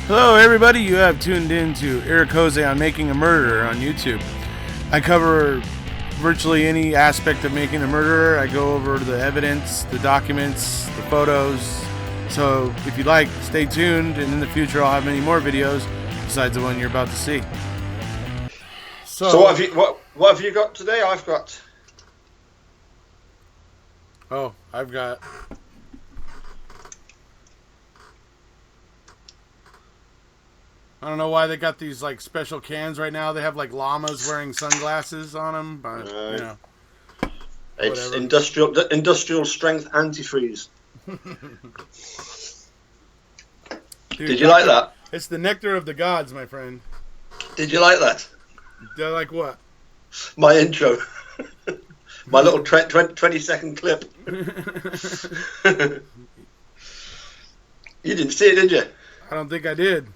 Hello, everybody. You have tuned in to Eric Jose on Making a Murderer on YouTube. I cover virtually any aspect of making a murderer. I go over the evidence, the documents, the photos. So if you like, stay tuned, and in the future I'll have many more videos besides the one you're about to see. So what have you got today? I've got I don't know why they got these like special cans right now. They have like llamas wearing sunglasses on them, but you know, it's whatever. industrial strength antifreeze. Dude, Did you like that? It's the nectar of the gods, my friend. Did you like that? They're like what? My intro. My little 20-second clip. You didn't see it, did you? I don't think I did.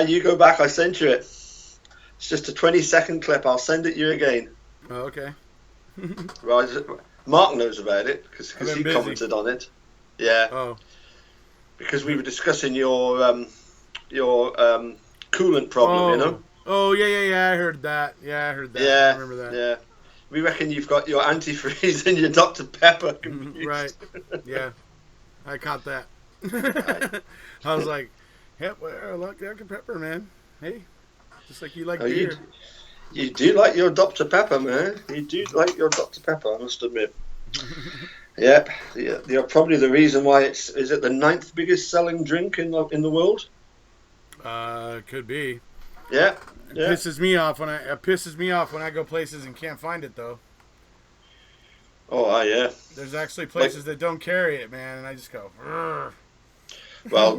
You go back. I sent you it. It's just a 20-second clip. I'll send it you again. Oh, okay. Right. Mark knows about it because he busy. commented on it. Yeah. Oh. Because we were discussing your coolant problem, you know. Oh, yeah. I heard that. Yeah, I heard that. Yeah. I remember that. Yeah. We reckon you've got your antifreeze and your Dr. Pepper confused. Right. Yeah. I caught that. I was like, yeah, well, I like Dr. Pepper, man. Hey, just like you like beer. You do like your Dr. Pepper, man. You do like your Dr. Pepper, I must admit. Yep. You're probably the reason why is it the 9th biggest selling drink in the world? Could be. Yeah. It pisses me off when I go places and can't find it though. Oh, yeah. There's actually places that don't carry it, man, and I just go. Rrr. Well,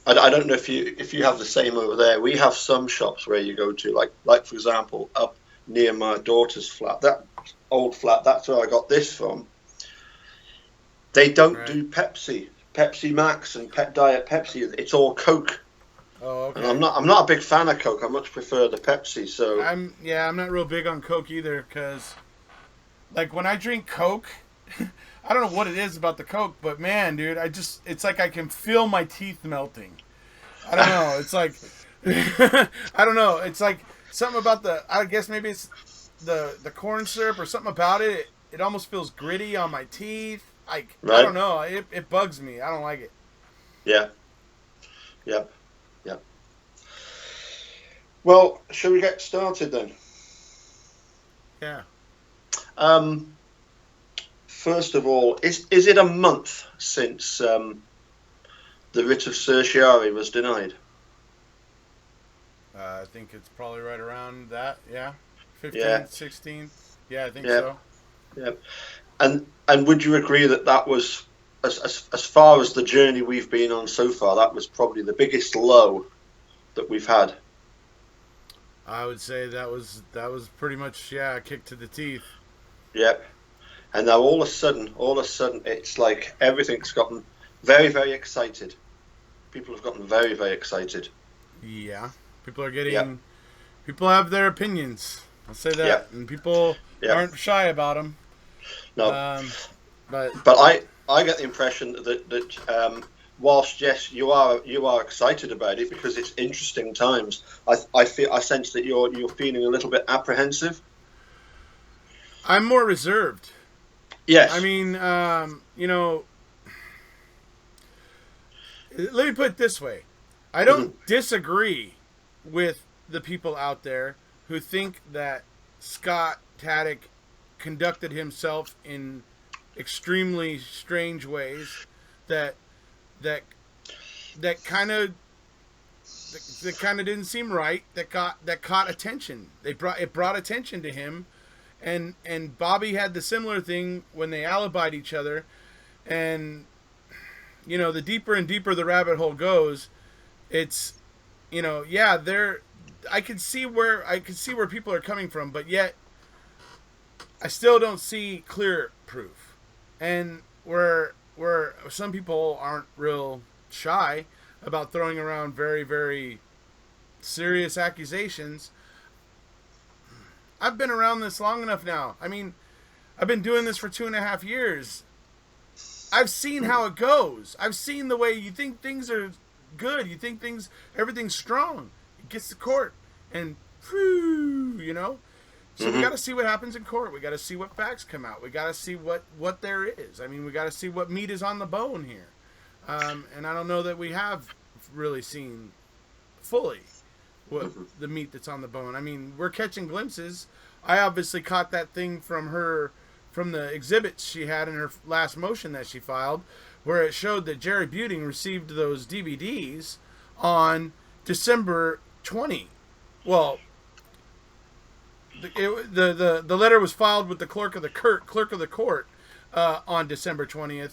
I don't know if you have the same over there. We have some shops where you go to, like for example, up near my daughter's flat, that old flat. That's where I got this from. They don't do Pepsi Max and Diet Pepsi. It's all Coke. Oh, okay. And I'm not a big fan of Coke. I much prefer the Pepsi. So I'm not real big on Coke either, because like when I drink Coke, I don't know what it is about the Coke, but man, dude, it's like I can feel my teeth melting. I don't know. It's like I don't know. It's like something about I guess maybe it's the corn syrup or something about it. It almost feels gritty on my teeth. Like right. I don't know. It bugs me. I don't like it. Yeah. Yep. Well, shall we get started then? Yeah. First of all, is it a month since the writ of certiorari was denied? I think it's probably right around that. Yeah. 15th, yeah. 16th. Yeah, I think so. Yeah. And would you agree that was as far as the journey we've been on so far, that was probably the biggest low that we've had? I would say that was pretty much a kick to the teeth. Yep. And now all of a sudden, it's like everything's gotten very, very excited. People have gotten very, very excited. Yeah. People are getting. People have their opinions. I'll say that, and people aren't shy about them. No. But I get the impression that whilst yes, you are excited about it because it's interesting times. I sense that you're feeling a little bit apprehensive. I'm more reserved. Yes. I mean, let me put it this way. I don't disagree with the people out there who think that Scott Tadych conducted himself in extremely strange ways that kind of didn't seem right, that caught attention. It brought attention to him. And Bobby had the similar thing when they alibied each other, and the deeper and deeper the rabbit hole goes, it's I can see where people are coming from, but yet I still don't see clear proof. And where some people aren't real shy about throwing around very, very serious accusations. I've been around this long enough now. I mean, I've been doing this for 2.5 years. I've seen how it goes. I've seen the way you think things are good. You think everything's strong. It gets to court, and whew, So we got to see what happens in court. We got to see what facts come out. We got to see what there is. I mean, we got to see what meat is on the bone here. And I don't know that we have really seen fully what the meat that's on the bone. I mean, we're catching glimpses. I obviously caught that thing from the exhibits she had in her last motion that she filed, where it showed that Jerry Buting received those DVDs on December 20. Well, the letter was filed with the clerk of the court on December 20th.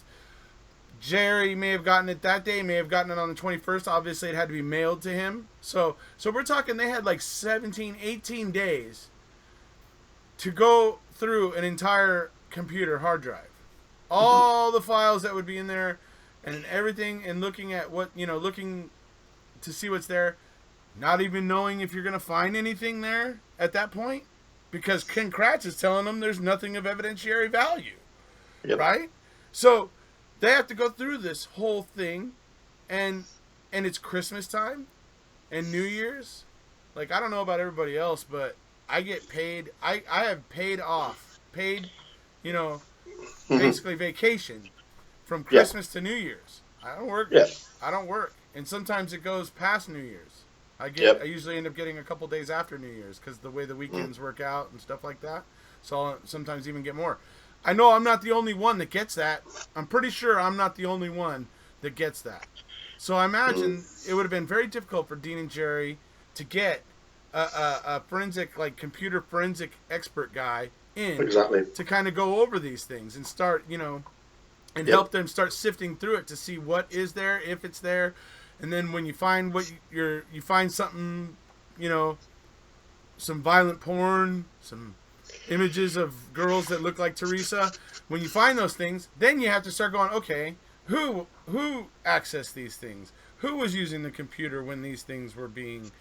Jerry may have gotten it that day, may have gotten it on the 21st. Obviously, it had to be mailed to him. So we're talking they had like 17, 18 days to go through an entire computer hard drive. All the files that would be in there and everything, and looking at looking to see what's there, not even knowing if you're going to find anything there at that point, because Ken Kratz is telling them there's nothing of evidentiary value. Yep. Right? So they have to go through this whole thing, and it's Christmas time and New Year's. Like, I don't know about everybody else, but I get paid. I have paid, basically vacation from Christmas to New Year's. I don't work. Yeah. I don't work. And sometimes it goes past New Year's. I usually end up getting a couple days after New Year's because the way the weekends work out and stuff like that. So I'll sometimes even get more. I know I'm not the only one that gets that. I'm pretty sure I'm not the only one that gets that. So I imagine it would have been very difficult for Dean and Jerry to get a forensic, like computer forensic expert guy in to kind of go over these things and start, and help them start sifting through it to see what is there, if it's there. And then when you find you find something, some violent porn, some images of girls that look like Teresa. When you find those things, then you have to start going, okay, who accessed these things? Who was using the computer when these things were being,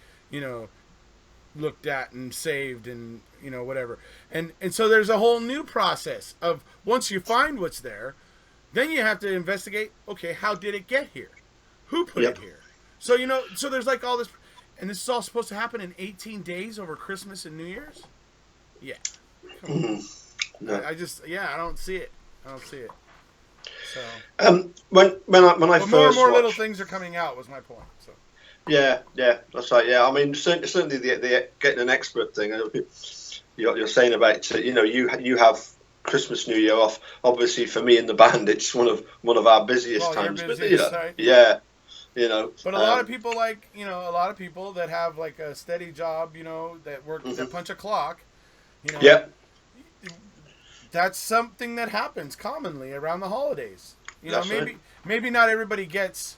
looked at and saved and, whatever. And so there's a whole new process of, once you find what's there, then you have to investigate, okay, how did it get here? Who put it here? So, so there's like all this, and this is all supposed to happen in 18 days over Christmas and New Year's? Yeah. No. I don't see it. So when I first more and more little things are coming out was my point. So yeah, that's right. Yeah, I mean certainly the getting an expert thing. You're saying about you have Christmas, New Year off. Obviously, for me in the band, it's one of our busiest times. Busiest, right? Yeah. But a lot of people a lot of people that have like a steady job, that work that punch a clock. That's something that happens commonly around the holidays. Maybe not everybody gets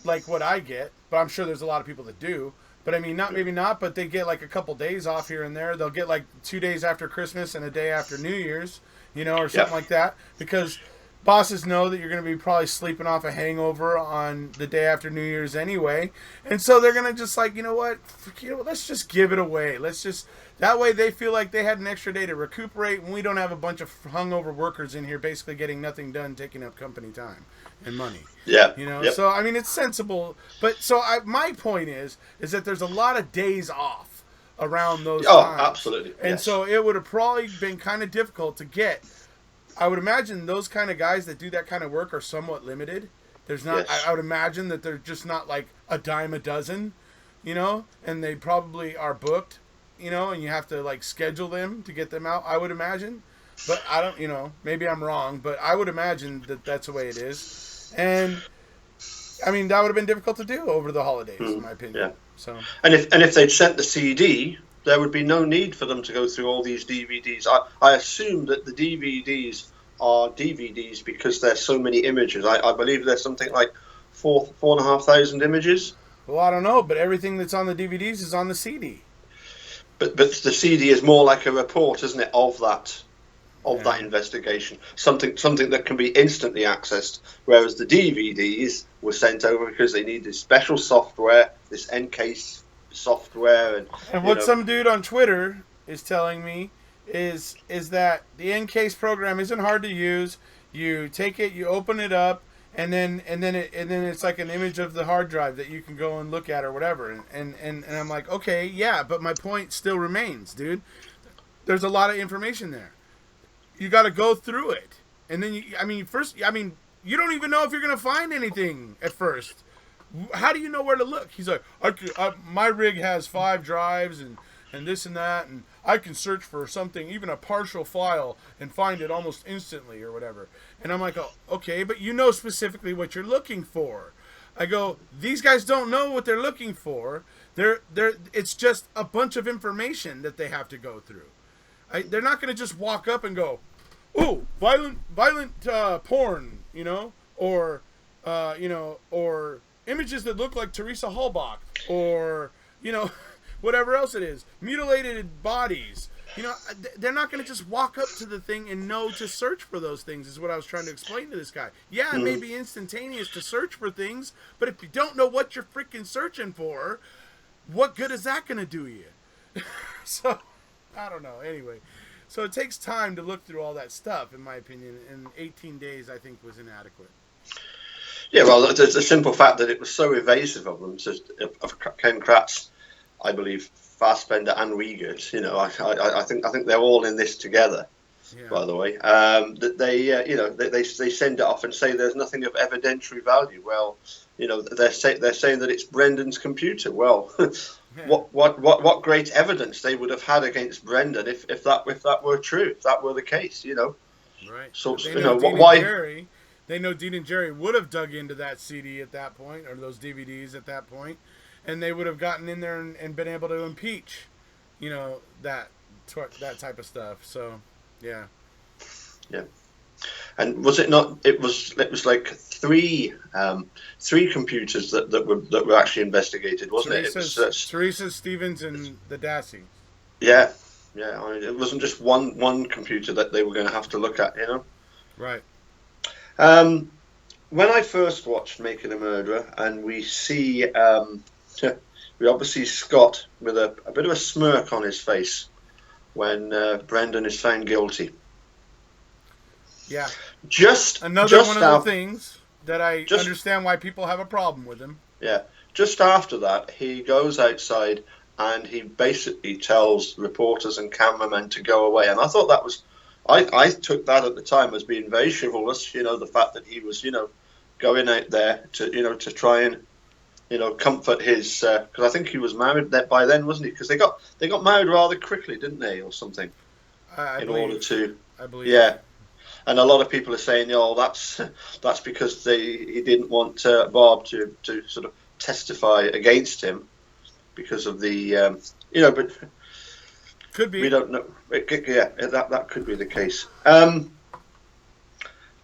like what I get, but I'm sure there's a lot of people that do. But I mean, maybe not, but they get like a couple days off here and there. They'll get like 2 days after Christmas and a day after New Year's, or something like that, because bosses know that you're going to be probably sleeping off a hangover on the day after New Year's anyway. And so they're going to just like, let's just give it away. That way they feel like they had an extra day to recuperate, and we don't have a bunch of hungover workers in here basically getting nothing done, taking up company time and money. Yeah. So, I mean, it's sensible. But so my point is that there's a lot of days off around those times. Absolutely. And so it would have probably been kind of difficult to get. I would imagine those kind of guys that do that kind of work are somewhat limited. There's not. Yes. I would imagine that they're just not like a dime a dozen, and they probably are booked, and you have to like schedule them to get them out. I would imagine, but I don't. Maybe I'm wrong, but I would imagine that that's the way it is. And I mean, that would have been difficult to do over the holidays, in my opinion. Yeah. So. And if they'd sent the CD, there would be no need for them to go through all these DVDs. I assume that the DVDs are DVDs because there's so many images. I believe there's something like 4,500 images. Well, I don't know, but everything that's on the DVDs is on the CD. But the CD is more like a report, isn't it, of that investigation? Something that can be instantly accessed, whereas the DVDs were sent over because they need this special software, this encase software, and what some dude on Twitter is telling me is that the encase program isn't hard to use. You take it, you open it up, and then it's like an image of the hard drive that you can go and look at or whatever. And I'm like, okay, yeah, but my point still remains, dude. There's a lot of information there. You got to go through it, and then you don't even know if you're gonna find anything at first. How do you know where to look? He's like, my rig has 5 drives and this and that, and I can search for something, even a partial file, and find it almost instantly or whatever. And I'm like, oh, okay, but you know specifically what you're looking for. I go, these guys don't know what they're looking for. It's just a bunch of information that they have to go through. They're not going to just walk up and go, "Oh, violent porn," or or images that look like Teresa Halbach, or whatever else it is, mutilated bodies. They're not going to just walk up to the thing and know to search for those things. Is what I was trying to explain to this guy. Yeah, it may be instantaneous to search for things, but if you don't know what you're freaking searching for, what good is that going to do you? So, I don't know. Anyway, so it takes time to look through all that stuff, in my opinion, and 18 days, I think, was inadequate. Yeah, well, the simple fact that it was so evasive of them, of Ken Kratz, I believe, Fassbender and Wiegert, I think they're all in this together. Yeah. By the way, that they send it off and say there's nothing of evidentiary value. Well, they're saying that it's Brendan's computer. Well, yeah. what great evidence they would have had against Brendan if that were true, if that were the case, Right. So why? They know Dean and Jerry would have dug into that CD at that point, or those DVDs at that point, and they would have gotten in there and been able to impeach, that type of stuff. So, yeah. Yeah. And was it not? It was like three computers that were actually investigated, wasn't it? It was Teresa, Stevens, and the Dassey. Yeah, yeah. I mean, it wasn't just one computer that they were going to have to look at, Right. When I first watched Making a Murderer, and we see, we obviously see Scott with a bit of a smirk on his face when Brendan is found guilty. Yeah. Just one of the things that I understand why people have a problem with him. Yeah. Just after that, he goes outside and he basically tells reporters and cameramen to go away. And I thought that was, I took that at the time as being very chivalrous. The fact that he was, going out there to try and, comfort his, because I think he was married by then, wasn't he? Because they got married rather quickly, didn't they, or something? I believe. Yeah. And a lot of people are saying, that's because he didn't want Bob to sort of testify against him because of the, but could be. We don't know. That could be the case.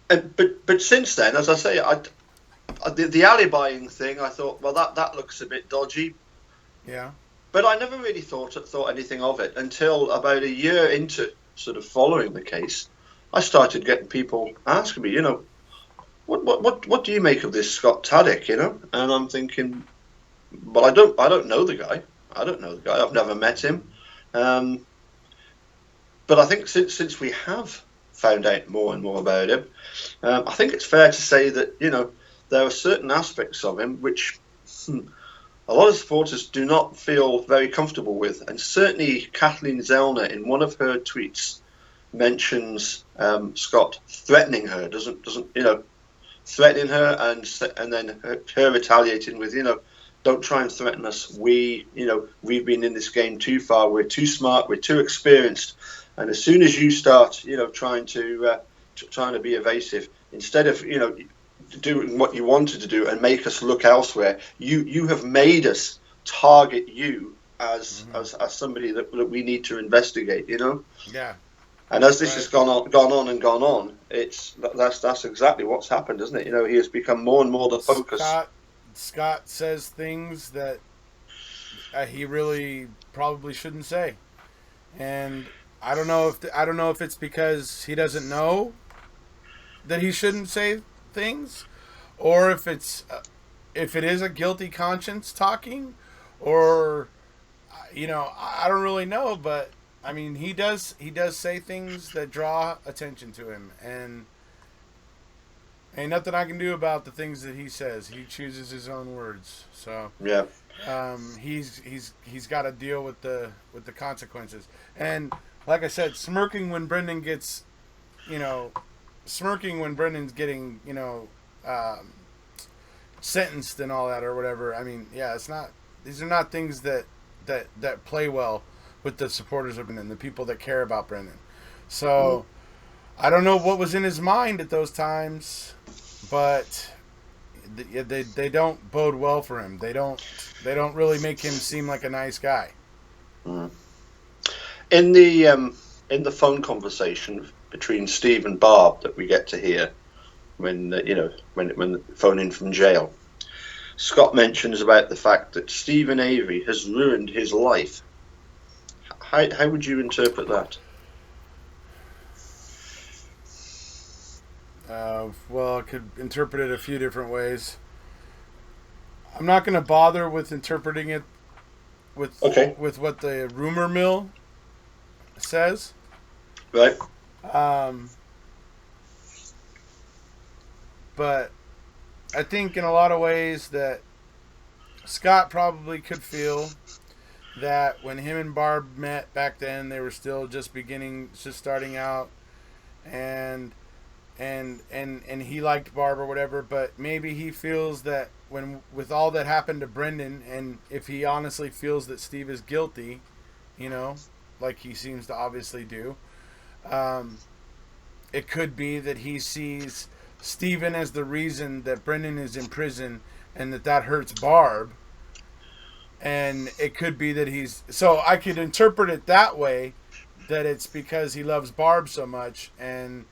But since then, as I say, the alibiing thing, I thought, well, that looks a bit dodgy. Yeah. But I never really thought anything of it until about a year into sort of following the case. I started getting people asking me, what do you make of this Scott Tadych, And I'm thinking, well, I don't know the guy. I've never met him. But I think since we have found out more and more about him, I think it's fair to say that, there are certain aspects of him which a lot of supporters do not feel very comfortable with. And certainly Kathleen Zellner, in one of her tweets, mentions Scott threatening her, doesn't threatening her and then her retaliating with, don't try and threaten us. We've been in this game too far. We're too smart. We're too experienced. And as soon as you start, trying to be evasive, instead of doing what you wanted to do and make us look elsewhere, you have made us target you as somebody that we need to investigate. Yeah. And as this has gone on, that's exactly what's happened, isn't it? He has become more and more the focus. Scott says things that he really probably shouldn't say, and I don't know if it's because he doesn't know that he shouldn't say things, or if it is a guilty conscience talking, or I don't really know, but. I mean, he does say things that draw attention to him, and Ain't nothing I can do about the things that he says. He chooses his own words. So Yeah. he's got to deal with the consequences. And like I said, smirking when Brendan gets, you know, smirking when Brendan's getting, sentenced and all that or whatever. I mean, yeah, it's not. These are not things that play well with the supporters of Brendan, the people that care about Brendan. So I don't know what was in his mind at those times, but they don't bode well for him. They don't really make him seem like a nice guy. Mm. In the phone conversation between Steve and Barb that we get to hear when when phoning from jail, Scott mentions about the fact that Stephen Avery has ruined his life. How would you interpret that? Well, I could interpret it a few different ways. I'm not going to bother with interpreting it Okay, with what the rumor mill says. right. Um, but I think in a lot of ways that Scott probably could feel that when him and Barb met back then, they were still just starting out, and and he liked Barb or whatever. But maybe he feels that when with all that happened to Brendan, and if he honestly feels that Steve is guilty, like he seems to obviously do, um, it could be that he sees Steven as the reason that Brendan is in prison, and that hurts Barb. And it could be that so I could interpret it that way, that it's because he loves Barb so much, and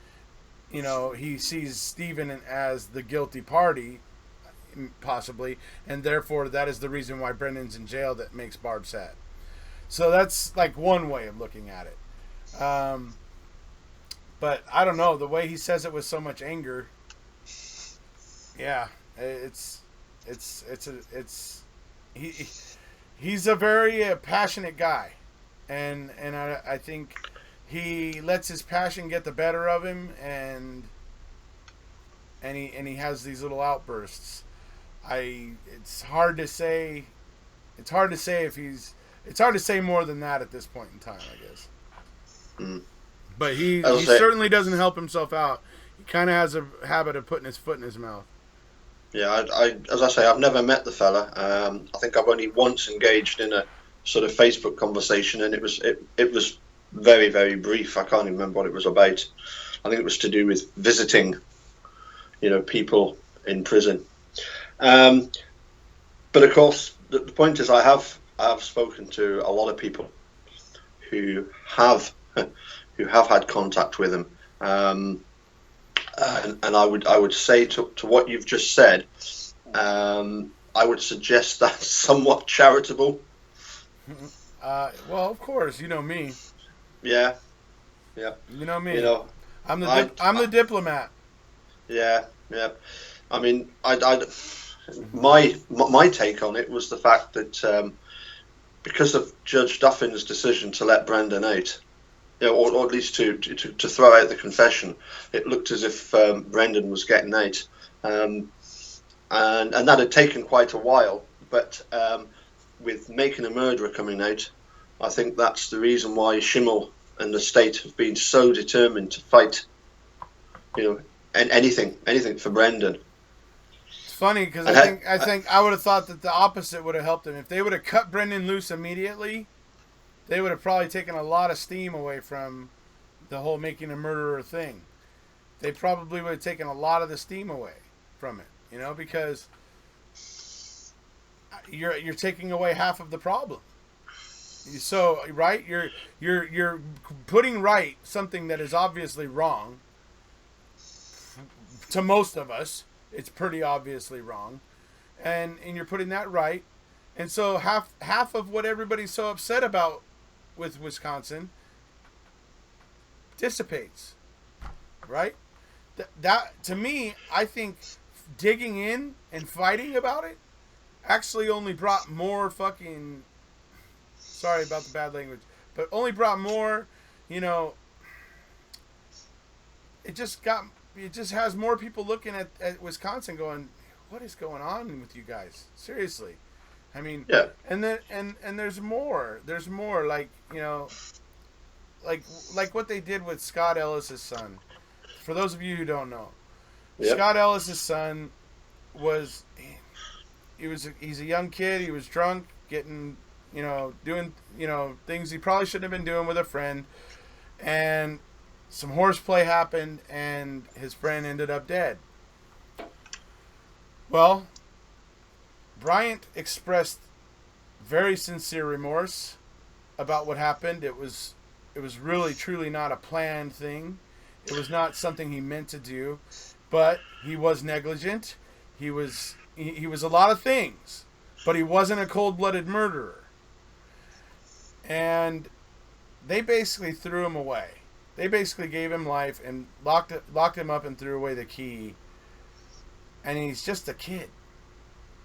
he sees Steven as the guilty party, possibly, and therefore that is the reason why Brendan's in jail, that makes Barb sad. So that's like one way of looking at it. But I don't know, the way he says it with so much anger. Yeah, he he's a very passionate guy, and I think he lets his passion get the better of him, and he has these little outbursts. It's hard to say. It's hard to say if he's. It's hard to say more than that at this point in time, I guess. Mm. But he certainly doesn't help himself out. He kind of has a habit of putting his foot in his mouth. Yeah, as I say, I've never met the fella. I think I've only once engaged in a sort of Facebook conversation, and it was very, very brief. I can't even remember what it was about. I think it was to do with visiting, people in prison. But of course, the point is, I have spoken to a lot of people who have had contact with him. And I would say to what you've just said, I would suggest that's somewhat charitable. Well, of course, you know me. Yeah. You know me. I'm the diplomat. Yeah. I mean, my take on it was the fact that because of Judge Duffin's decision to let Brendan out, or at least to throw out the confession, it looked as if Brendan was getting out, and that had taken quite a while. But with Making a Murderer coming out, I think that's the reason why Schimmel and the state have been so determined to fight, and anything for Brendan. It's funny because I think I would have thought that the opposite would have helped him. If they would have cut Brendan loose immediately, they would have probably taken a lot of steam away from the whole Making a Murderer thing. They probably would have taken a lot of the steam away from it, because you're taking away half of the problem. So, right, you're putting right something that is obviously wrong. To most of us, it's pretty obviously wrong, and you're putting that right, and so half of what everybody's so upset about with Wisconsin dissipates, right? That to me, I think digging in and fighting about it actually only brought more fucking. Sorry about the bad language, but only brought more. It just got it just has more people looking at Wisconsin going, what is going on with you guys? Seriously. I mean, Yeah. and then and there's more. There's more, like, like what they did with Scott Ellis's son. For those of you who don't know, Yep. Scott Ellis's son was he's a young kid. He was drunk, getting doing things he probably shouldn't have been doing with a friend, and some horseplay happened, and his friend ended up dead. Well, Bryant expressed very sincere remorse about what happened. It was really truly not a planned thing. It was not something he meant to do, but he was negligent. He was a lot of things, but he wasn't a cold-blooded murderer. And they basically threw him away. They basically gave him life and locked him up and threw away the key. And he's just a kid.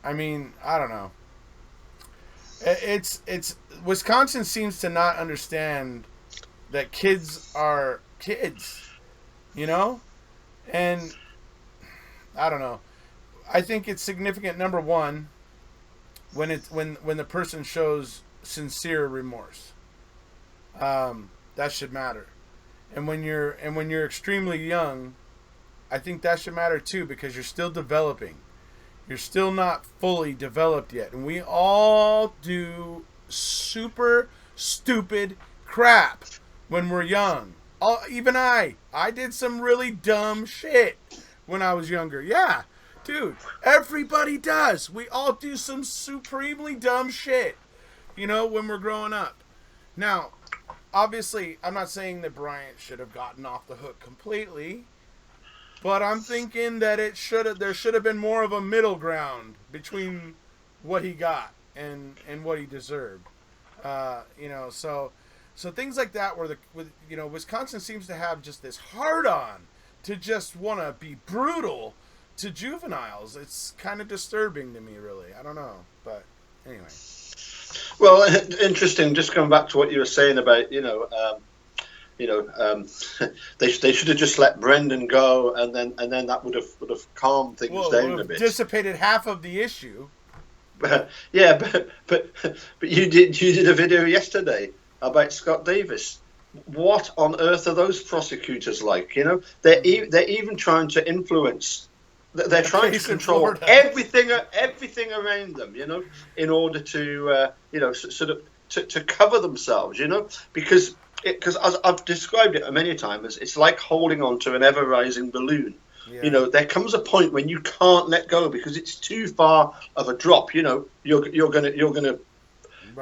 I mean, I don't know. It's Wisconsin seems to not understand that kids are kids, and I don't know. I think it's significant, number one, when the person shows sincere remorse. That should matter, and when you're extremely young, I think that should matter too, because you're still developing. You're still not fully developed yet. And we all do super stupid crap when we're young. Even I did some really dumb shit when I was younger. Yeah, dude, everybody does. We all do some supremely dumb shit, when we're growing up. Now, obviously, I'm not saying that Bryant should have gotten off the hook completely. But I'm thinking that there should have been more of a middle ground between what he got and what he deserved. So things like that where Wisconsin seems to have just this hard on to just want to be brutal to juveniles. It's kind of disturbing to me, really. I don't know, but anyway. Well, interesting. Just coming back to what you were saying about they should have just let Brendan go, and then that would have calmed things down a bit. Dissipated half of the issue. But you did a video yesterday about Scott Davis. What on earth are those prosecutors like? They're even trying to influence. They're trying to control everything around them. In order to sort of to cover themselves. Because as I've described it many times, it's like holding on to an ever-rising balloon. Yeah. There comes a point when you can't let go because it's too far of a drop. You're gonna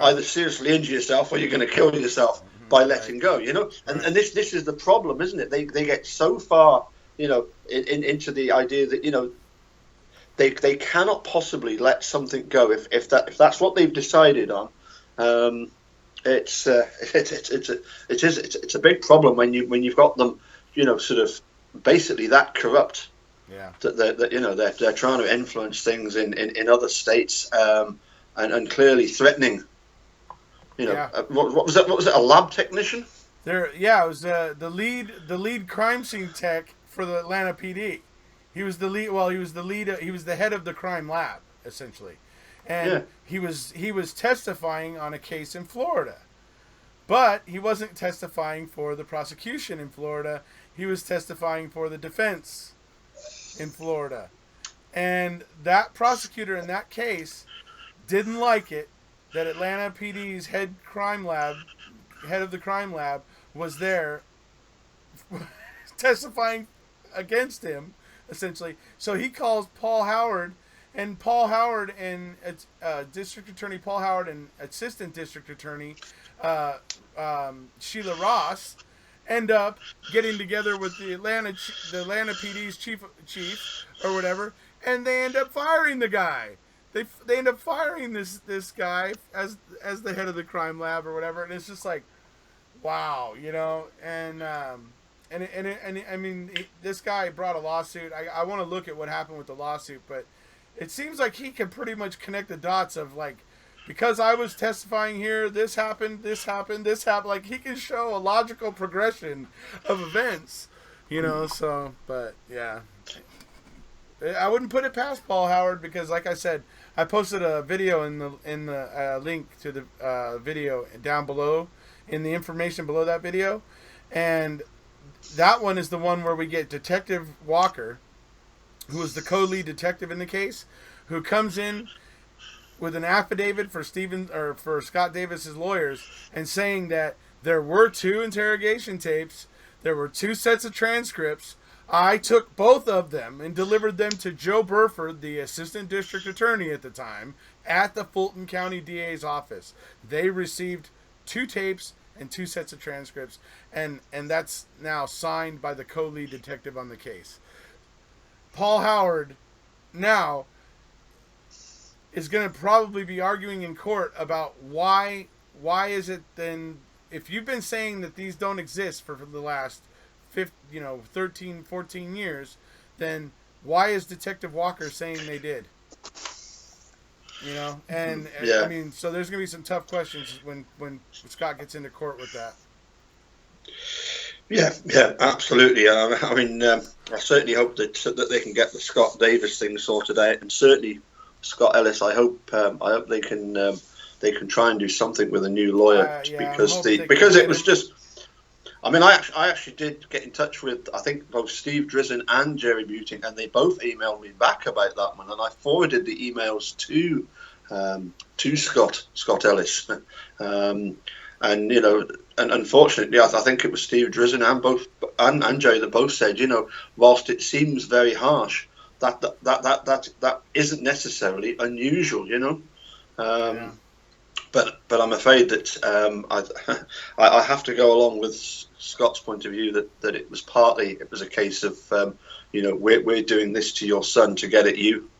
either seriously injure yourself or you're gonna kill yourself by letting go. And this is the problem, isn't it? They get so far, into the idea that they cannot possibly let something go if that's what they've decided on. It's a big problem when you've got them, sort of basically that corrupt. Yeah. That they're trying to influence things in other states, and clearly threatening. What was that? What was it? A lab technician? It was the lead crime scene tech for the Atlanta PD. He was the lead. Well, he was the lead. He was the head of the crime lab, essentially. And he was testifying on a case in Florida. But he wasn't testifying for the prosecution in Florida. He was testifying for the defense in Florida. And that prosecutor in that case didn't like it that Atlanta PD's head of the crime lab was there testifying against him, essentially. So he calls Paul Howard. And Paul Howard and District Attorney Paul Howard and Assistant District Attorney Sheila Ross end up getting together with the Atlanta PD's chief or whatever, and they end up firing the guy. They end up firing this guy as the head of the crime lab or whatever, and it's just like, wow, and I mean, this guy brought a lawsuit. I want to look at what happened with the lawsuit, but it seems like he can pretty much connect the dots of, like, because I was testifying here, this happened. Like, he can show a logical progression of events You know, so, but yeah. I wouldn't put it past Paul Howard because, like I said, I posted a video in the link to the video down below, in the information below that video, and that one is the one where we get Detective Walker, who is the co-lead detective in the case, who comes in with an affidavit for Scott Davis's lawyers and saying that there were 2 interrogation tapes, there were 2 sets of transcripts. I took both of them and delivered them to Joe Burford, the assistant district attorney at the time, at the Fulton County DA's office. They received 2 tapes and 2 sets of transcripts, and that's now signed by the co-lead detective on the case. Paul Howard now is going to probably be arguing in court about why is it then, if you've been saying that these don't exist for the last 13, 14 years, then why is Detective Walker saying they did? You know, and yeah. I mean, so there's going to be some tough questions when Scott gets into court with that. Yeah, absolutely. I mean, I certainly hope that they can get the Scott Davis thing sorted out, and certainly Scott Ellis. I hope they can try and do something with a new lawyer because it was just. I mean, I actually did get in touch with, I think, both Steve Drizin and Jerry Buting, and they both emailed me back about that one, and I forwarded the emails to Scott Ellis, and unfortunately, I think it was Steve Drizin and Jerry that both said, whilst it seems very harsh, that isn't necessarily unusual, Yeah. But I'm afraid that I have to go along with Scott's point of view that it was a case of we're doing this to your son to get at you,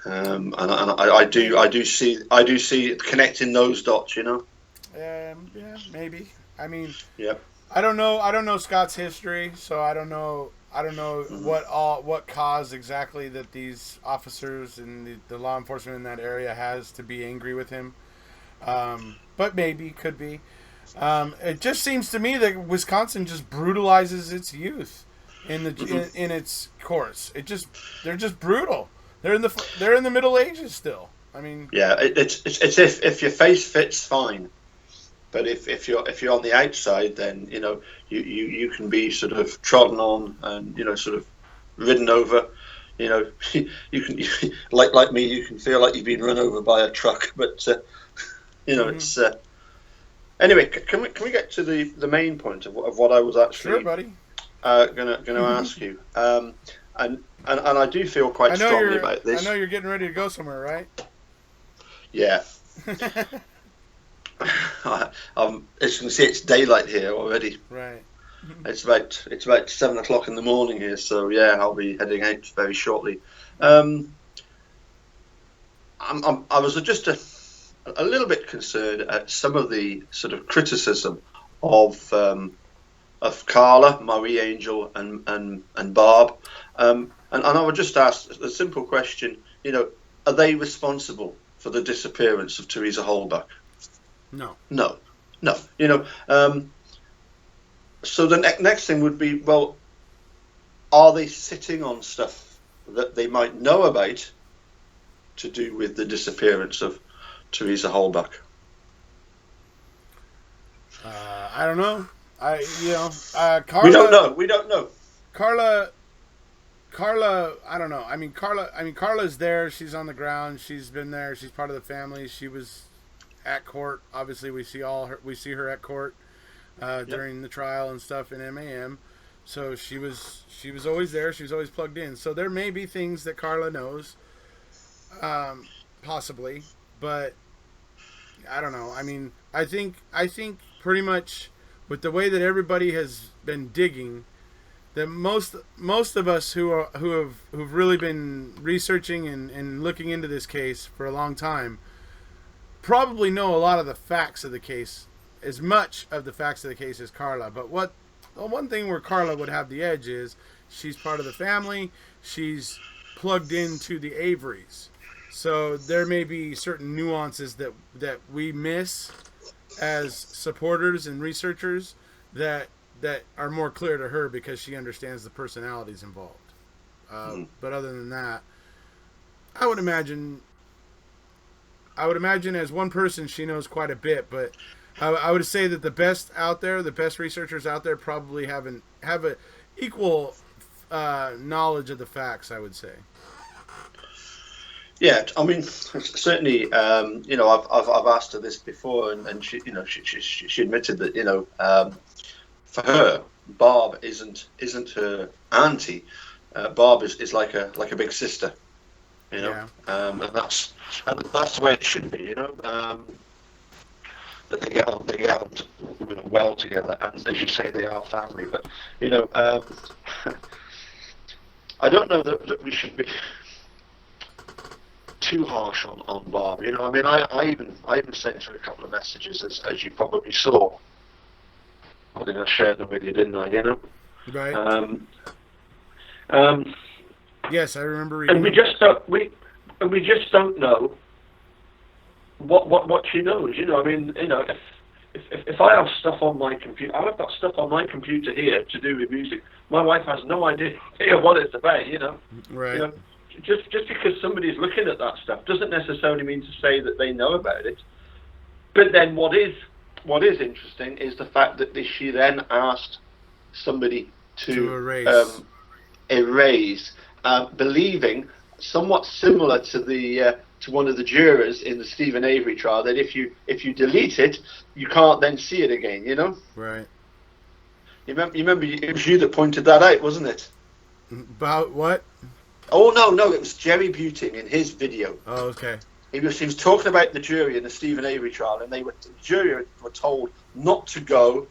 and I do see it connecting those dots, Yeah, maybe. I mean, yeah. I don't know Scott's history, so I don't know what cause exactly that these officers and the law enforcement in that area has to be angry with him. But maybe, could be. It just seems to me that Wisconsin just brutalizes its youth in its course. They're just brutal. They're in the Middle Ages still. I mean, yeah, it's if your face fits, fine. But if you're on the outside, then you can be sort of trodden on and sort of ridden over. You can like me, you can feel like you've been run over by a truck, but. It's anyway. Can we get to the main point of what I was actually buddy. Gonna ask you? And I do feel quite strongly about this. I know you're getting ready to go somewhere, right? Yeah. As you can see, it's daylight here already. Right. It's about 7 o'clock in the morning here, so yeah, I'll be heading out very shortly. I was just a little bit concerned at some of the sort of criticism of Carla, Marie Angel, and Barb, and I would just ask a simple question: are they responsible for the disappearance of Teresa Holbach? No. So the next thing would be, well, are they sitting on stuff that they might know about to do with the disappearance of Teresa Holbach? I don't know. Carla, We don't know. Carla, I don't know. I mean, Carla's there. She's on the ground. She's been there. She's part of the family. She was at court. Obviously, we see her at court during the trial and stuff in MAM. So she was always there. She was always plugged in. So there may be things that Carla knows, possibly, but I don't know. I mean, I think pretty much with the way that everybody has been digging, that most of us who've really been researching and looking into this case for a long time probably know a lot of the facts of the case, as much of the facts of the case as Carla. But the one thing where Carla would have the edge is she's part of the family. She's plugged into the Averys. So there may be certain nuances that we miss as supporters and researchers that that are more clear to her because she understands the personalities involved. But other than that, I would imagine as one person she knows quite a bit, but I would say that the best researchers out there probably have a equal knowledge of the facts, I would say. Yeah, I mean, certainly, you know, I've asked her this before, and she, you know, she admitted that, you know, for her, Barb isn't her auntie. Barb is like a big sister, you know, Yeah. and that's the way it should be, you know. That they get on, you know, well together, and as you say, they are family. But you know, I don't know that we should be too harsh on Barb. You know, I mean, I even sent her a couple of messages, as you probably saw. I think I shared them with you, didn't I? You know. Right. Yes, I remember reading. And we just don't know what she knows. You know, I mean, you know, if I have stuff on my computer, I've got stuff on my computer here to do with music. My wife has no idea what it's about. You know. Right. You know, just because somebody's looking at that stuff doesn't necessarily mean to say that they know about it. But then what is interesting is the fact that she then asked somebody to erase, believing somewhat similar to one of the jurors in the Stephen Avery trial, that if you delete it, you can't then see it again. You know. Right. You remember it was you that pointed that out, wasn't it? About what? Oh no, it was Jerry Buting in his video. Oh, okay. He was talking about the jury in the Stephen Avery trial, and the jury were told not to go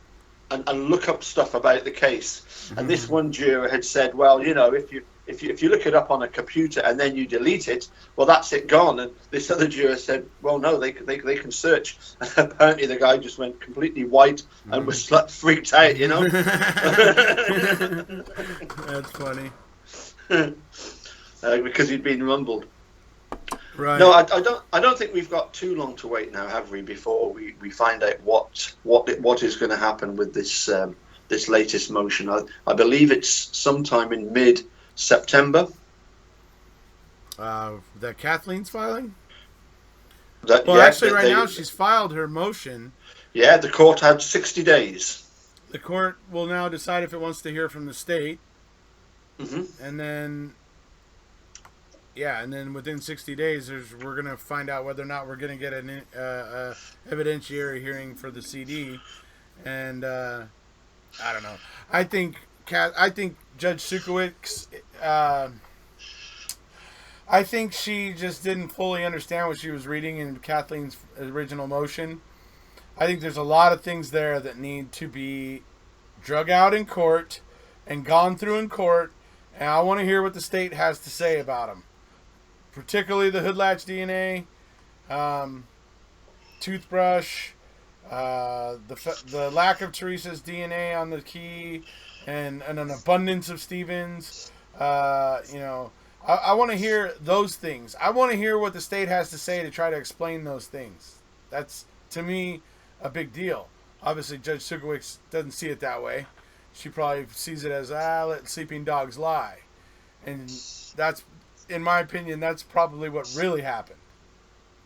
and look up stuff about the case. And this one juror had said, well, you know, if you look it up on a computer and then you delete it, well, that's it gone. And this other juror said, well, no, they can search. And apparently the guy just went completely white and was freaked out, you know. That's funny. Because he'd been rumbled. Right. No, I don't think we've got too long to wait now, have we? Before we find out what is going to happen with this this latest motion. I believe it's sometime in mid-September. That Kathleen's filing. Actually, right now she's filed her motion. Yeah, the court had 60 days. The court will now decide if it wants to hear from the state. Mm-hmm. And then within 60 days, we're going to find out whether or not we're going to get an evidentiary hearing for the CD. And I don't know. I think Judge Sukowicz, I think she just didn't fully understand what she was reading in Kathleen's original motion. I think there's a lot of things there that need to be drug out in court and gone through in court. And I want to hear what the state has to say about them. Particularly the hood latch DNA, toothbrush, the lack of Teresa's DNA on the key, and an abundance of Stevens. You know, I want to hear those things. I want to hear what the state has to say to try to explain those things. That's, to me, a big deal. Obviously, Judge Sukowicz doesn't see it that way. She probably sees it as, let sleeping dogs lie. And that's, in my opinion, that's probably what really happened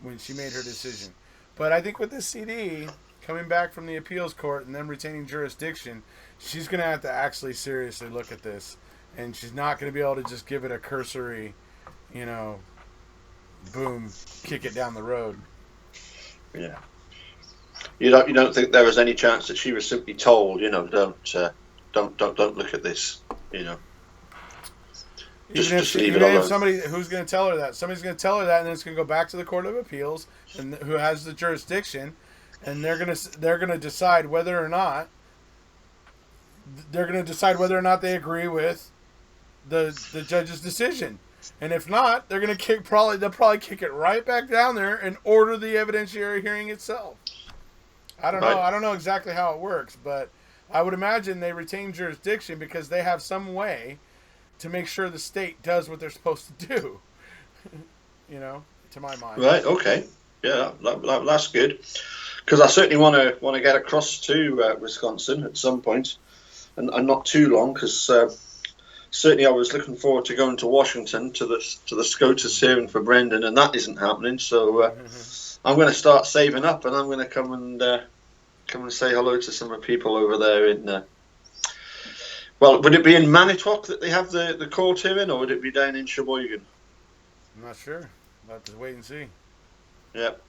when she made her decision. But I think with this CD, coming back from the appeals court and then retaining jurisdiction, she's going to have to actually seriously look at this. And she's not going to be able to just give it a cursory, you know, boom, kick it down the road. Yeah. You don't think there was any chance that she was simply told, you know, don't look at this, you know. Just leave it alone. If somebody who's going to tell her that, somebody's going to tell her that, and then it's going to go back to the Court of Appeals, and who has the jurisdiction, and they're going to decide whether or not they agree with the judge's decision. And if not, they'll probably kick it right back down there and order the evidentiary hearing itself. I don't know. I don't know exactly how it works, but I would imagine they retain jurisdiction because they have some way to make sure the state does what they're supposed to do. You know, to my mind. Right. Okay. Yeah, that's good. Because I certainly want to get across to Wisconsin at some point. and not too long, because certainly I was looking forward to going to Washington to the SCOTUS hearing for Brendan, and that isn't happening. So I'm going to start saving up, and I'm going to come and say hello to some of the people over there in. Well, would it be in Manitowoc that they have the court hearing, or would it be down in Sheboygan? I'm not sure. We'll have to wait and see. Yep.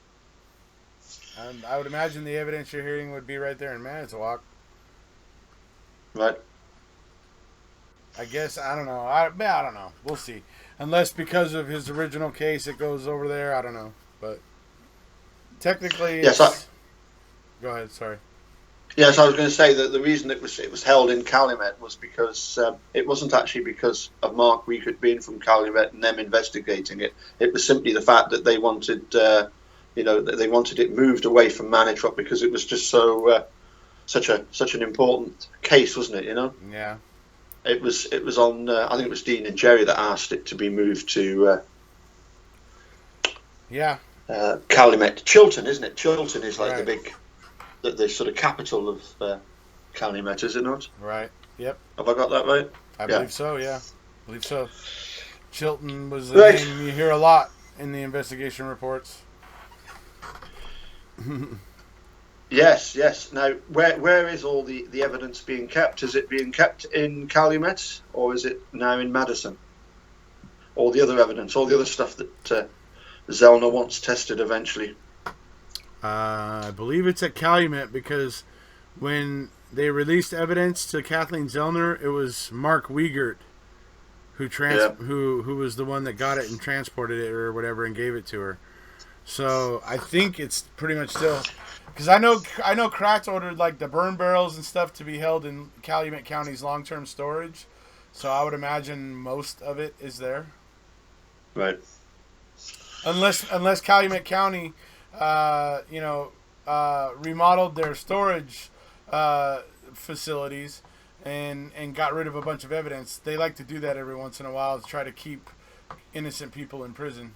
And I would imagine the evidentiary hearing would be right there in Manitowoc. Right. I guess, I don't know. I don't know. We'll see. Unless because of his original case it goes over there, I don't know. But technically, yes. Go ahead. Sorry. Yes, I was going to say that the reason it was held in Calumet was because it wasn't actually because of Mark Wiegert being from Calumet and them investigating it. It was simply the fact that they wanted, they wanted it moved away from Manitowoc because it was just such an important case, wasn't it? You know. Yeah. It was on. I think it was Dean and Jerry that asked it to be moved to. Yeah. Calumet, Chilton, isn't it? Chilton is like right. the big. The sort of capital of Calumet, is it not? Right. Yep. Have I got that right? I believe so. Yeah, I believe so. Chilton was the right. name you hear a lot in the investigation reports. Yes. Now, where is all the evidence being kept? Is it being kept in Calumet, or is it now in Madison? All the other evidence, all the other stuff that Zellner wants tested eventually. I believe it's at Calumet because when they released evidence to Kathleen Zellner, it was Mark Wiegert who was the one that got it and transported it or whatever and gave it to her. So I think it's pretty much still, because I know Kratz ordered like the burn barrels and stuff to be held in Calumet County's long-term storage. So I would imagine most of it is there. Right. Unless Calumet County remodeled their storage facilities and got rid of a bunch of evidence. They like to do that every once in a while to try to keep innocent people in prison.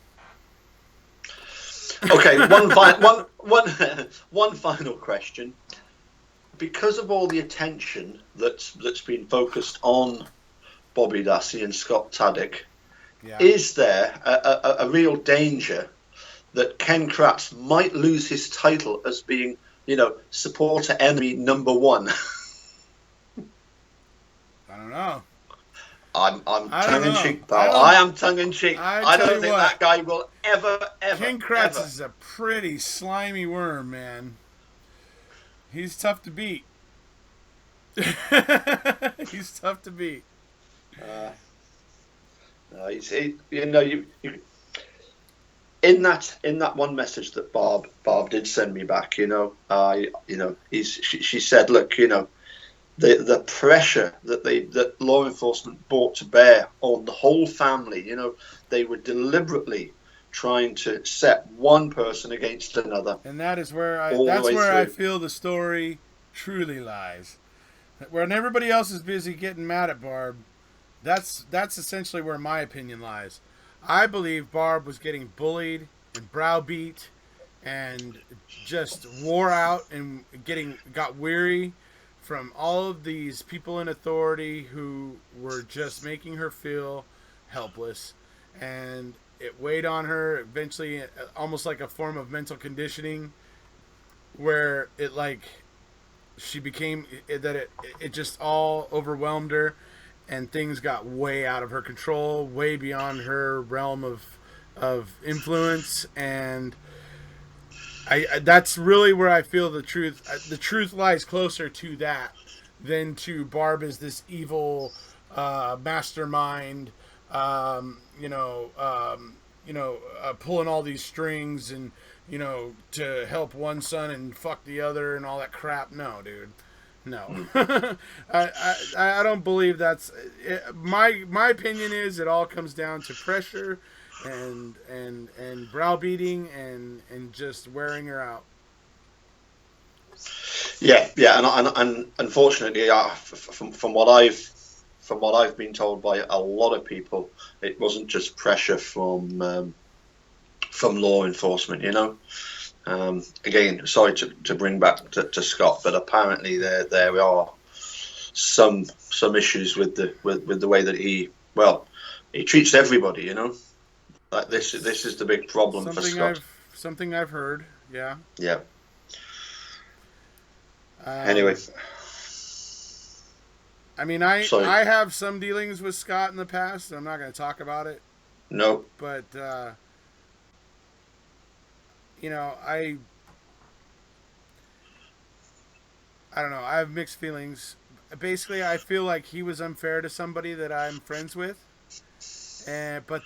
Okay, one final question. Because of all the attention that's been focused on Bobby Dassey and Scott Tadych, is there a real danger that Ken Kratz might lose his title as being, supporter enemy number one? I don't know. I'm tongue in cheek, pal. I am tongue in cheek. I don't think that guy will ever. Ken Kratz is a pretty slimy worm, man. He's tough to beat. He's tough to beat. In that one message that Barb did send me back, she said, look, the pressure that law enforcement brought to bear on the whole family, they were deliberately trying to set one person against another. And that is where I feel the story truly lies. When everybody else is busy getting mad at Barb, that's essentially where my opinion lies. I believe Barb was getting bullied and browbeat and just wore out and got weary from all of these people in authority who were just making her feel helpless, and it weighed on her eventually, almost like a form of mental conditioning, where it just all overwhelmed her, and things got way out of her control, way beyond her realm of influence, and that's really where I feel the truth. The truth lies closer to that than to Barb as this evil mastermind, pulling all these strings and to help one son and fuck the other and all that crap. No, dude. No, I don't believe that's it. My opinion is it all comes down to pressure and browbeating and just wearing her out. Yeah, and unfortunately, from what I've been told by a lot of people, it wasn't just pressure from law enforcement. Again, sorry to bring back to Scott, but apparently there are some issues with the way that he treats everybody. Like this is the big problem for Scott. Something I've heard. Yeah. Yeah. Anyway. I mean, I have some dealings with Scott in the past. I'm not going to talk about it. No. But, I don't know. I have mixed feelings. Basically, I feel like he was unfair to somebody that I'm friends with, but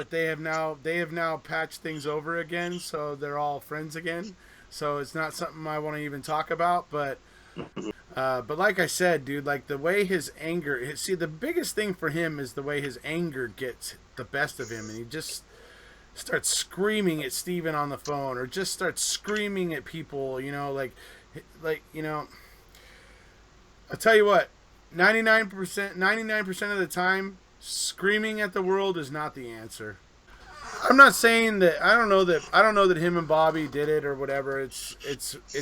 they have now patched things over again, so they're all friends again. So it's not something I want to even talk about. But like I said, dude, like the way his anger. See, the biggest thing for him is the way his anger gets the best of him, and he just starts screaming at Steven on the phone, or just starts screaming at people. I'll tell you what, 99% of the time, screaming at the world is not the answer. I'm not saying that I don't know that him and Bobby did it or whatever. It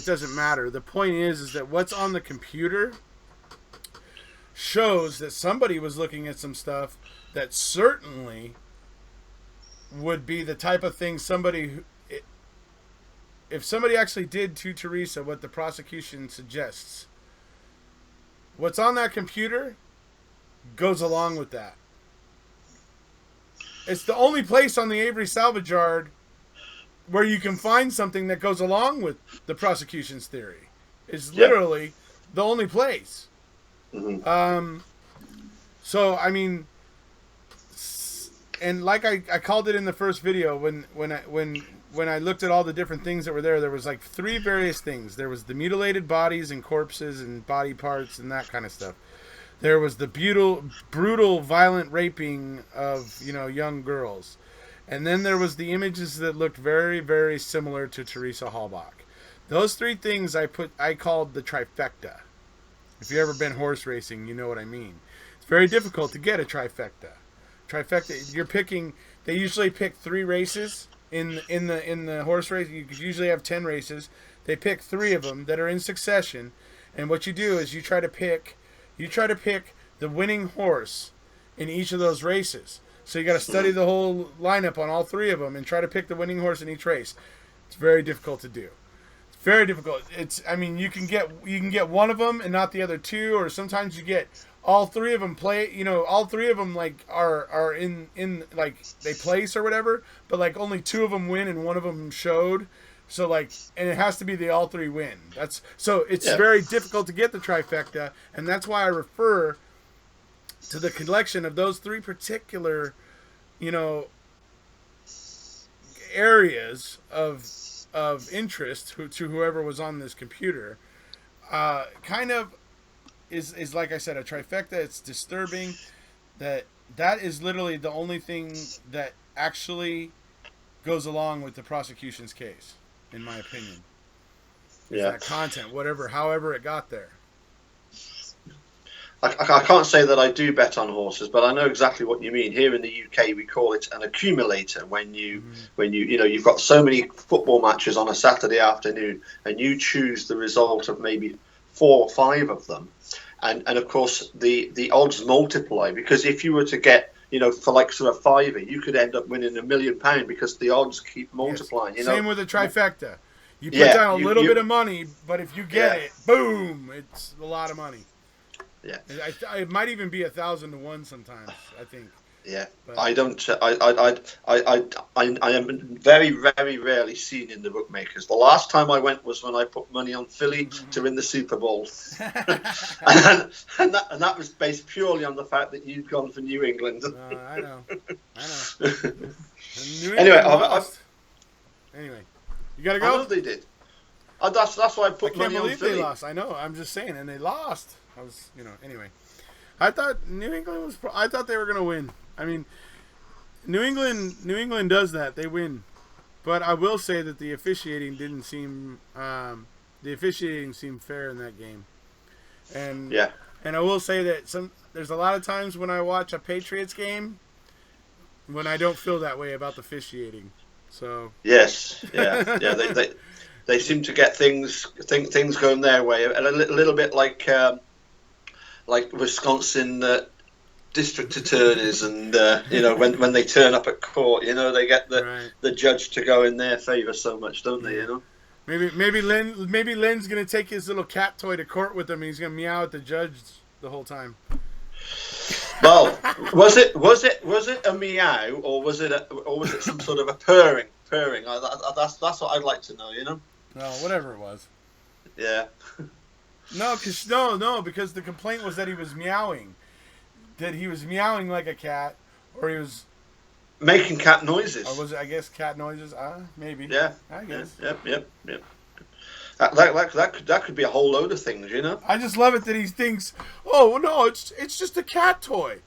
doesn't matter. The point is that what's on the computer shows that somebody was looking at some stuff that certainly would be the type of thing if somebody actually did to Teresa what the prosecution suggests. What's on that computer goes along with that. It's the only place on the Avery salvage yard where you can find something that goes along with the prosecution's theory. It's literally the only place. Mm-hmm. So, I mean, and like I called it in the first video, when I looked at all the different things that were there was like 3 various things. There was the mutilated bodies and corpses and body parts and that kind of stuff. There was the brutal, violent raping of, young girls. And then there was the images that looked very, very similar to Teresa Halbach. Those 3 things I called the trifecta. If you've ever been horse racing, you know what I mean. It's very difficult to get a trifecta. They usually pick 3 races in the horse race. You usually have 10 races. They pick 3 of them that are in succession. And what you do is you try to pick the winning horse in each of those races. So you got to study the whole lineup on all 3 of them and try to pick the winning horse in each race. It's very difficult to do. It's very difficult. You can get one of them and not the other 2, or sometimes you get all 3 of them all 3 of them like are in like they place or whatever, but like only 2 of them win and one of them showed. So and it has to be the all 3 win. It's very difficult to get the trifecta, and that's why I refer to the collection of those 3 particular, areas of interest to whoever was on this computer. Kind of is like I said, a trifecta. It's disturbing that is literally the only thing that actually goes along with the prosecution's case. In my opinion, that content, however it got there. I can't say that I do bet on horses, but I know exactly what you mean. Here in the UK, we call it an accumulator. When you've got so many football matches on a Saturday afternoon, and you choose the result of maybe 4 or 5 of them, and of course the odds multiply, because if you were to get for like sort of $5, you could end up winning £1 million because the odds keep multiplying. Yes. Same with a trifecta. You put down a little bit of money, but if you get it, boom, it's a lot of money. Yeah, it might even be 1,000 to 1 sometimes. I think. Yeah, but I don't. I am very, very rarely seen in the bookmakers. The last time I went was when I put money on Philly to win the Super Bowl, and that was based purely on the fact that you'd gone for New England. I know. Anyway, you gotta go. I know they did. That's why I put money on Philly. I can't believe they lost. I know. I'm just saying, and they lost. Anyway. I thought New England I thought they were gonna win. I mean, New England does that. They win. But I will say that the officiating didn't seem seemed fair in that game. And I will say that there's a lot of times when I watch a Patriots game when I don't feel that way about the officiating. So they seem to get things going their way, and a little bit like like Wisconsin district attorneys, and when they turn up at court, they get the judge to go in their favor so much, don't they? Maybe Lynn's gonna take his little cat toy to court with him, and he's gonna meow at the judge the whole time. Well, was it a meow, or was it some sort of a purring? That's what I'd like to know. No, whatever it was. Yeah. No, because the complaint was that he was meowing. That he was meowing like a cat, or he was making cat noises. Or was it, I guess, cat noises? Maybe. Yeah. I guess. Yep. That could be a whole load of things, I just love it that he thinks, oh no, it's just a cat toy.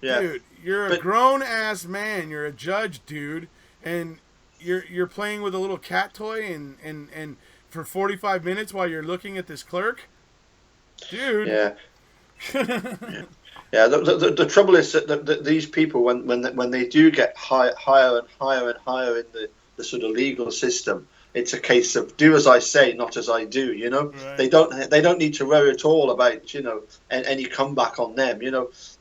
Dude, you're a grown ass man. You're a judge, dude, and you're playing with a little cat toy and for 45 minutes while you're looking at this clerk, dude. Yeah. Yeah. The trouble is that these people, when they do get higher and higher and higher in the sort of legal system, it's a case of do as I say, not as I do. Right. They don't need to worry at all about any comeback on them.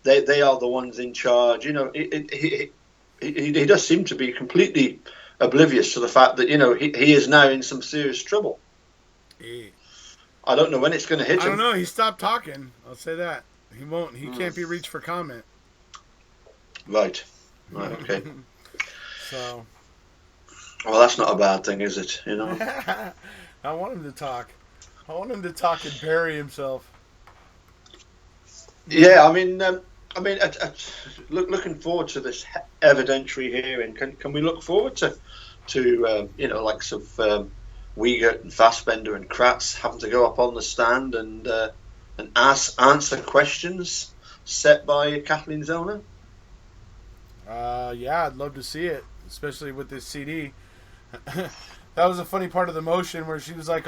They are the ones in charge. He does seem to be completely oblivious to the fact that he is now in some serious trouble. I don't know when it's going to hit him. I don't know. He stopped talking. I'll say that. He won't. He can't be reached for comment. Right. Okay. So. Well, that's not a bad thing, is it? I want him to talk. I want him to talk and bury himself. Yeah, I mean, looking forward to this evidentiary hearing. Can we look forward to likes of Wiegert and Fassbender and Kratz having to go up on the stand and answer questions set by Kathleen Zellner? Yeah, I'd love to see it, especially with this CD. That was a funny part of the motion where she was like,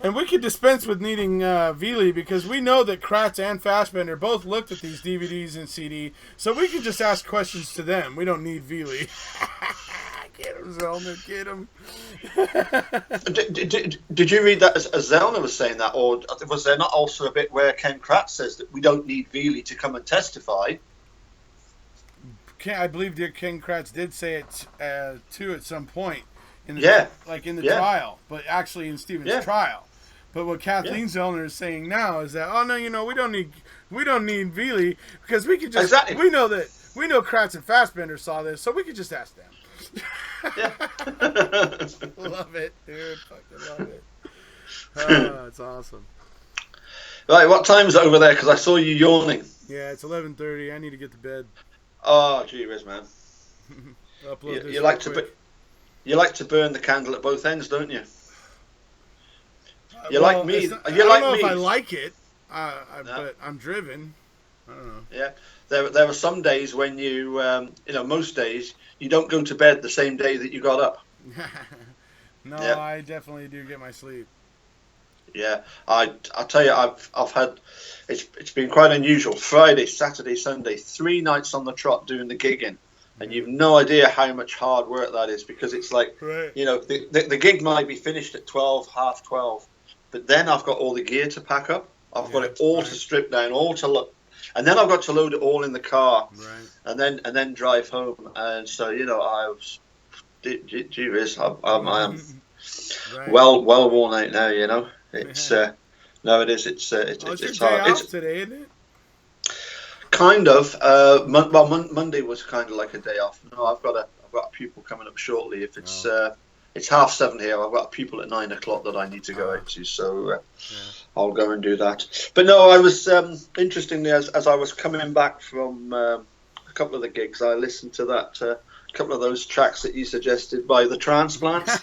and we could dispense with needing Veely because we know that Kratz and Fassbender both looked at these DVDs and CD, so we can just ask questions to them. We don't need Veely. Get him, Zellner, get him. Did you read that as Zellner was saying that, or was there not also a bit where Ken Kratz says that we don't need Veely to come and testify? I believe Ken Kratz did say it too at some point. In the trial, but actually in Stephen's trial. But what Kathleen Zellner is saying now is that, oh no, we don't need Veely because we can just we know Kratz and Fassbender saw this, so we could just ask them. Love it, dude. Fucking love it. Oh, it's awesome. Right, what time is it over there? Because I saw you yawning. Yeah, it's 11:30. I need to get to bed. Oh, gee whiz, man. You like to burn the candle at both ends, don't you? Like me. I don't know if I like it, but I'm driven. I don't know. Yeah, there are some days when you, most days you don't go to bed the same day that you got up. No, yeah. I definitely do get my sleep. Yeah, I'll tell you, I've had it's been quite unusual. Friday, Saturday, Sunday, 3 nights on the trot doing the gigging. And you've no idea how much hard work that is because it's like, the gig might be finished at 12, half 12, but then I've got all the gear to pack up. I've got it all to strip down, all to look, and then I've got to load it all in the car, and then drive home. And so I was, gee whiz, I am well worn out now. It's no, it is. It's your hard. Day off today, isn't it? Kind of. Monday was kind of like a day off. No, I've got a pupil coming up shortly. If it's 7:30 here, I've got a pupil at 9 o'clock that I need to go out to. So I'll go and do that. But no, I was interestingly as I was coming back from a couple of the gigs, I listened to that couple of those tracks that you suggested by the Transplants.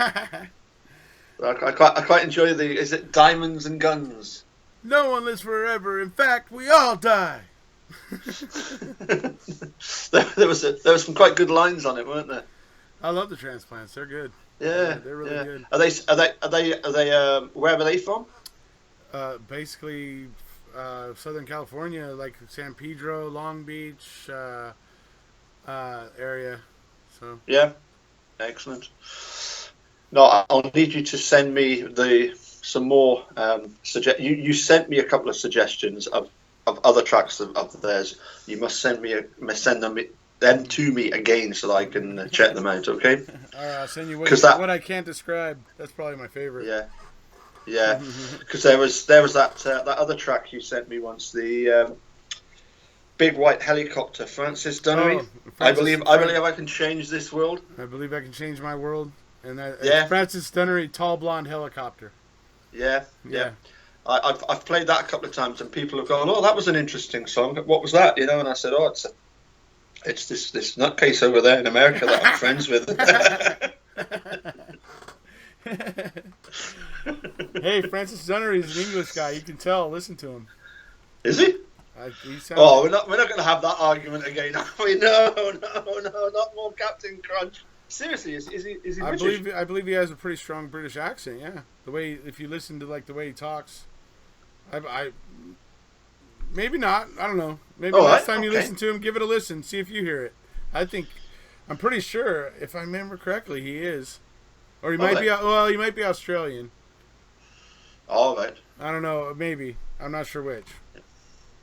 I quite enjoy is it Diamonds and Guns? No one lives forever. In fact, we all die. there was some quite good lines on it, weren't there? I love the Transplants. They're good. Yeah, they're really good. Are they where are they from? Basically, Southern California, like San Pedro, Long Beach area. So yeah, excellent. No, I'll need you to send me some more. You sent me a couple of suggestions of of other tracks of theirs, you must send them to me again so that I can check them out. Okay? All right, I'll send you Because what I can't describe. That's probably my favorite. yeah, yeah. Because there was that other track you sent me once, the Big White Helicopter, Francis Dunnery. Oh, I believe I can change this world. I believe I can change my world. And that Yeah. Francis Dunnery, Tall Blonde Helicopter. Yeah. Yeah. I've played that a couple of times, and people have gone, "Oh, that was an interesting song. What was that?" And I said, "Oh, it's this nutcase over there in America that I'm friends with." Hey, Francis Dunnery is an English guy. You can tell. Listen to him. Is he? He sounds Oh, we're not going to have that argument again, are we? No, not more Captain Crunch. Seriously, is he British? I believe he has a pretty strong British accent. Yeah, the way if you listen to the way he talks, I maybe not. I don't know. Maybe next time you listen to him, give it a listen. See if you hear it. I'm pretty sure, if I remember correctly, he is, or he might be. Well, he might be Australian. All right. I don't know. Maybe I'm not sure which,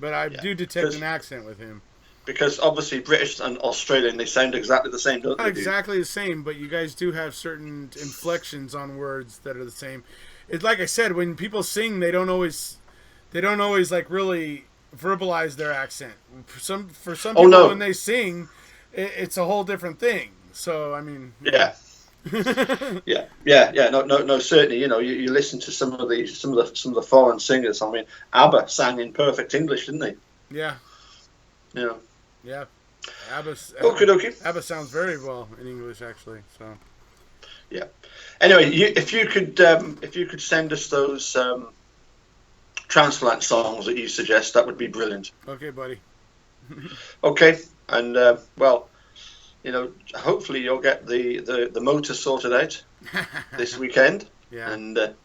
but I do detect an accent with him. Because obviously British and Australian, they sound exactly the same, don't they? Not exactly the same, but you guys do have certain inflections on words that are the same. It's like I said, when people sing, they don't always like really verbalize their accent. For some people, when they sing, it's a whole different thing. So I mean, yeah. yeah. No. Certainly, you listen to some of the foreign singers. I mean, ABBA sang in perfect English, didn't they? Yeah. Yeah. Yeah. Okay. ABBA sounds very well in English, actually. So. Yeah. Anyway, if you could send us those transplant songs that you suggest, that would be brilliant. Okay, buddy. Okay, and hopefully you'll get the motor sorted out this weekend. Yeah. And